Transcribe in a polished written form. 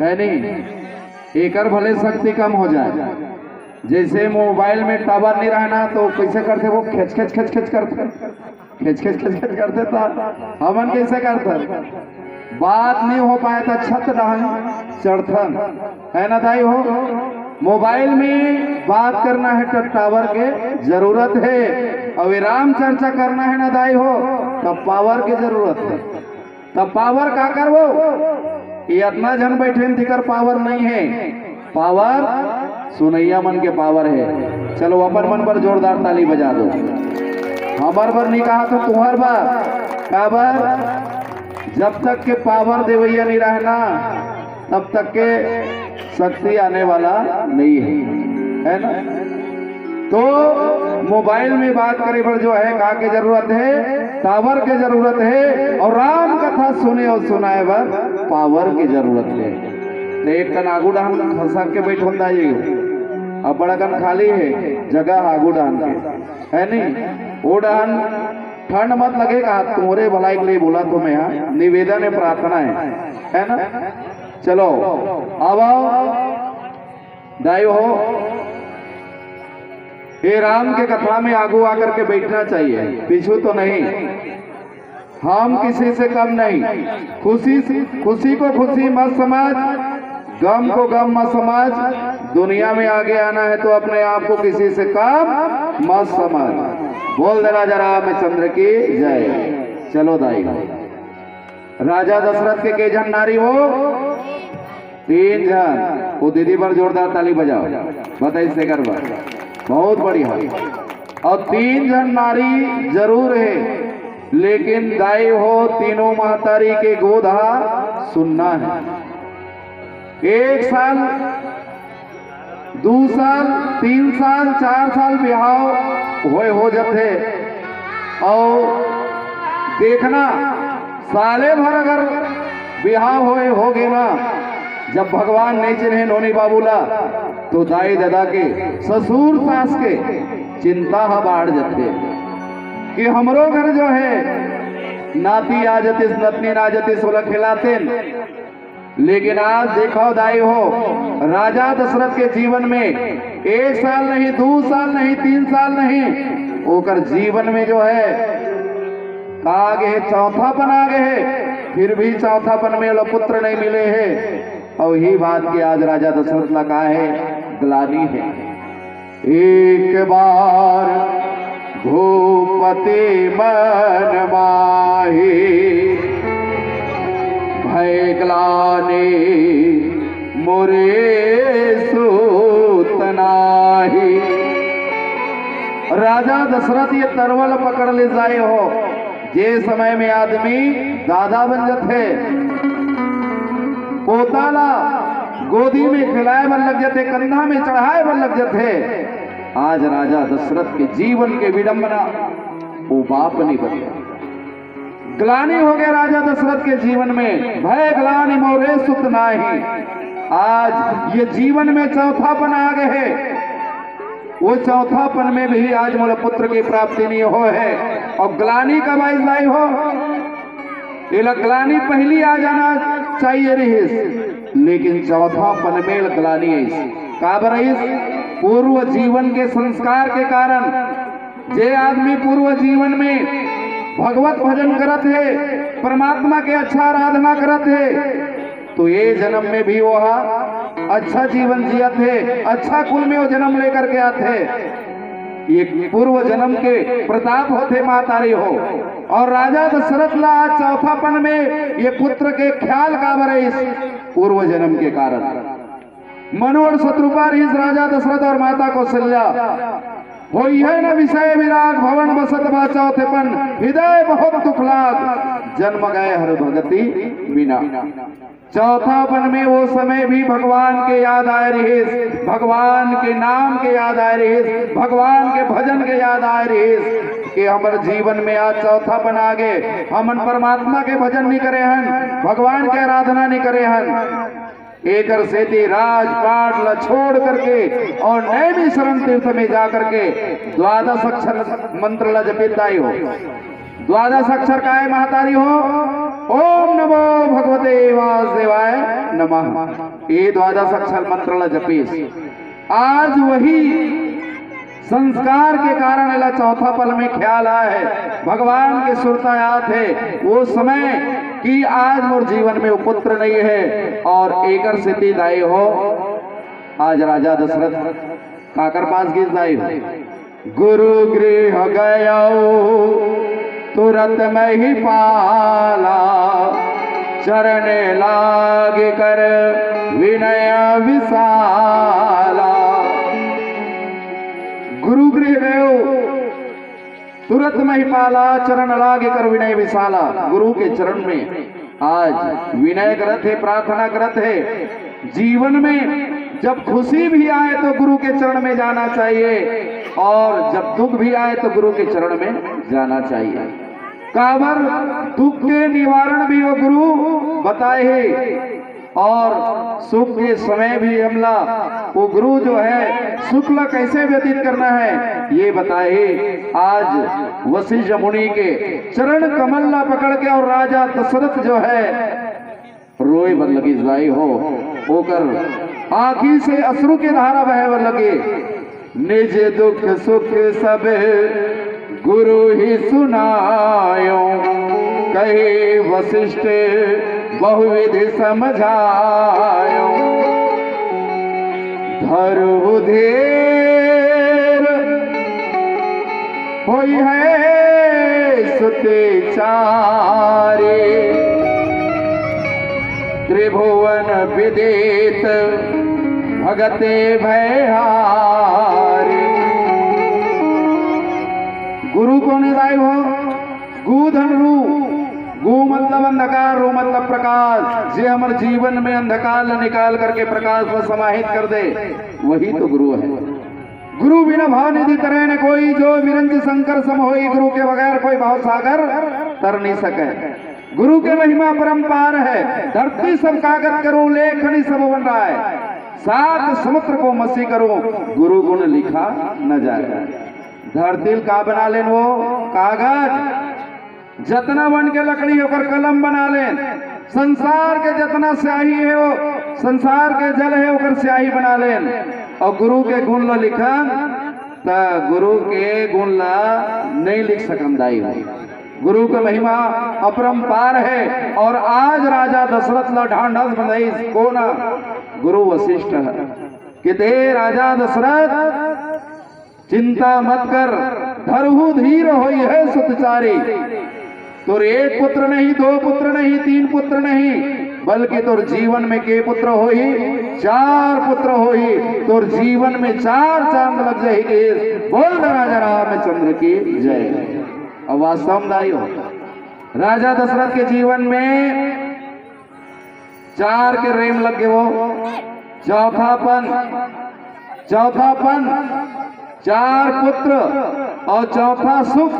है नहीं, एकर भले शक्ति कम हो जाए। जैसे मोबाइल में टावर नहीं रहना तो कैसे करते, वो खिंच खिंच खिंच खिंच करते, खिंच खिंच खिंच खिंच करते था। हमन कैसे करते, बात नहीं हो पाया था छत रहन चढ़थन, है ना दाई हो। मोबाइल में बात करना है तो टावर के जरूरत है, और विराम चर्चा करना है ना दाई हो तब पावर की जरूरत है। तब पावर का करवो, ये इतना जन बैठे दिकर पावर नहीं है, पावर सुनैया मन के पावर है। चलो अपन मन पर जोरदार ताली बजा दो। हमार पर नहीं कहा तो तुम्हार बार पावर, जब तक के पावर देवैया नहीं रहना तब तक के शक्ति आने वाला नहीं है ना। तो मोबाइल में बात करे पर जो है कहा के जरूरत है, टावर के जरूरत है, और राम कथा सुने और सुनाए पर पावर की जरूरत है। तो एक कन आगू डान फंसा के बैठो जाइए, अब बड़ा कन खाली है जगह आगू डान के, है नहीं। वो डान ठंड मत लगेगा, तुम्हारे भलाई के लिए बोला तो मैं यहाँ निवेदन है, प्रार्थना है ना। चलो अब दाई हो, ये राम के कथा में आगू आकर के बैठना चाहिए, पीछू तो नहीं। हम किसी से कम नहीं, खुशी को खुशी मत समझ, गम को गम मत समझ। दुनिया में आगे आना है तो अपने आप को किसी से कम मत समझ। बोल दे राजा रामचंद्र की जय। चलो दाई, राजा दशरथ के जन नारी हो, 3 जन। वो दीदी पर जोरदार ताली बजाओ, बताइए से करवा, बहुत बढ़िया। और 3 जन नारी जरूर है, लेकिन दाई हो तीनों महतारी के गोधा सुनना है। 1 साल 2 साल 3 साल 4 साल बिहाव हो जाते, और देखना साले भर अगर बिहाव हो गए ना, जब भगवान नहीं चिन्हे नोनी बाबूला तो दाई दादा के ससुर सास के चिंता बाढ़ जाते कि हमरो घर जो है नाती आ जतिस नतनी आ जतिस बोला खिलाते। लेकिन आज देखो दाई हो, राजा दशरथ के जीवन में 1 साल नहीं 2 साल नहीं 3 साल नहीं, ओकर जीवन में जो है आगे चौथापन आ गए है, फिर भी चौथापन में पुत्र नहीं मिले हैं। और यही बात की आज राजा दशरथ ने कहा है, ग्लानि है। एक बार भूपति मन माही, भय ग्लानि मोरे सूत नाही। राजा दशरथ ये तरवल पकड़ ले जाए हो, जे समय में आदमी दादा बन जाते, पोताला गोदी में खिलाए बन लग जाते, कंधा में चढ़ाए बन लग जाते। आज राजा दशरथ के जीवन के विडंबना वो बाप नहीं बने, ग्लानि हो गया राजा दशरथ के जीवन में, भय ग्लानि मोरे सुत नाही। आज ये जीवन में चौथापन आ गए है, वो चौथापन में भी आज मोला पुत्र की प्राप्ति नहीं हो है। और ग्लानि कब आई हो, ये ग्लानि पहली आ जाना चाहिए रही, लेकिन चौथापन में ग्लानि काब रही। पूर्व जीवन के संस्कार के कारण जे आदमी पूर्व जीवन में भगवत भजन करत है, परमात्मा के अच्छा आराधना करत है, तो ये जन्म में भी वो अच्छा जीवन जियत है, अच्छा कुल में वो जन्म लेकर के आते। ये पूर्व जन्म के प्रताप होते मातारी हो। और राजा दशरथ ला चौथापन में ये पुत्र के ख्याल का बरे इस पूर्व जन्म के कारण। मनोर शत्रुपार इस राजा दशरथ और माता कौशल्या हो न विषय विराट भवन बसत बा चौथेपन, हृदय बहुत दुख लाग जन्म गए हर भगति बिना। चौथापन में वो समय भी भगवान के याद आए रही, भगवान के नाम के याद आए रही, भगवान के भजन के याद आए रही कि हमारे जीवन में आज चौथापन आ गए, हमन परमात्मा के भजन नहीं करे हन, भगवान के आराधना नहीं करे हन। एकर सेती राजपाट ल छोड़ करके और नैमी शरण तीर्थ में जाकर के 12 अक्षर मंत्र ल जपिताई हो। द्वादश अक्षर का है महतारी हो। ओम नमो भगवते वासुदेवाय नमः। ये द्वादश अक्षर मंत्र ला जपीस। आज वही संस्कार के कारण इला चौथा पल में ख्याल आया है, भगवान के सुरतायात है वो समय कि आज मोर जीवन में पुत्र नहीं है और एकर स्थिति दाई हो। आज राजा दशरथ काकर पास गिर दाई हो। गुरु गृह गया तुरंत में ही पाला, चरण लाग कर विनय विशाला। गुरु गृह गयो तुरंत में ही पाला, चरण लागे कर विनय विशाला। गुरु के चरण में आज विनय करत है, प्रार्थना करत है। जीवन में जब खुशी भी आए तो गुरु के चरण में जाना चाहिए और जब दुख भी आए तो गुरु के चरण में जाना चाहिए। काबर दुख के निवारण भी वो गुरु बताए है और सुख के समय भी हमला वो गुरु जो है सुख ला कैसे व्यतीत करना है ये बताए। आज वशिष्ठ मुनि के चरण कमल ला पकड़ के और राजा दशरथ जो है रोए बर लगी जाई हो, होकर आंखी से अश्रु के धारा बहे बर लगे। निज दुख सुख सब गुरु ही सुनायो, कहे वशिष्ठ बहुविधि समझायो। धरु धीर होई है सुते चारे, त्रिभुवन विदित भगते भयहारे। गुरु को निदाय हो। गु धन रू, गु मतलब अंधकार, रू मतलब प्रकाश। जे हमारे जीवन में अंधकार निकाल करके प्रकाश को समाहित कर दे वही तो गुरु है। गुरु बिना भाव निधि तरह न कोई, जो विरंज शंकर सम होई। गुरु के बगैर कोई भाव सागर तर नहीं सके। गुरु के महिमा परंपार है, धरती सब कागज करो, लेखनी सब बन रहा है। सात समुद्र को मसी करो, गुरु गुण लिखा न जाए। धरती का बना लेन वो कागज, जतना बन के लकड़ी होकर कलम बना लेन। संसार के जतना स्याही है वो संसार के जल है होकर स्याही बना लेन। और गुरु के गुण ला लिखन त गुरु के गुण ला नहीं लिख सकम दाई हो। गुरु का महिमा अपरंपार है। और आज राजा दशरथ ला ढांढस बंधई कोना गुरु वशिष्ठ है कि दे राजा दशरथ चिंता मत कर, धरहु धीर होई है सुतचारी। तोर एक पुत्र नहीं, दो पुत्र नहीं, तीन पुत्र नहीं, बल्कि तोर जीवन में के पुत्र होई, चार पुत्र होई। तोर जीवन में चार चांद लग जाएगी। बोल राजा रामचंद्र की जय। अब वास्तव में दाई हो, राजा दशरथ के जीवन में चार के रेम लग गए। वो चौथापन, चार पुत्र और चौथा सुख।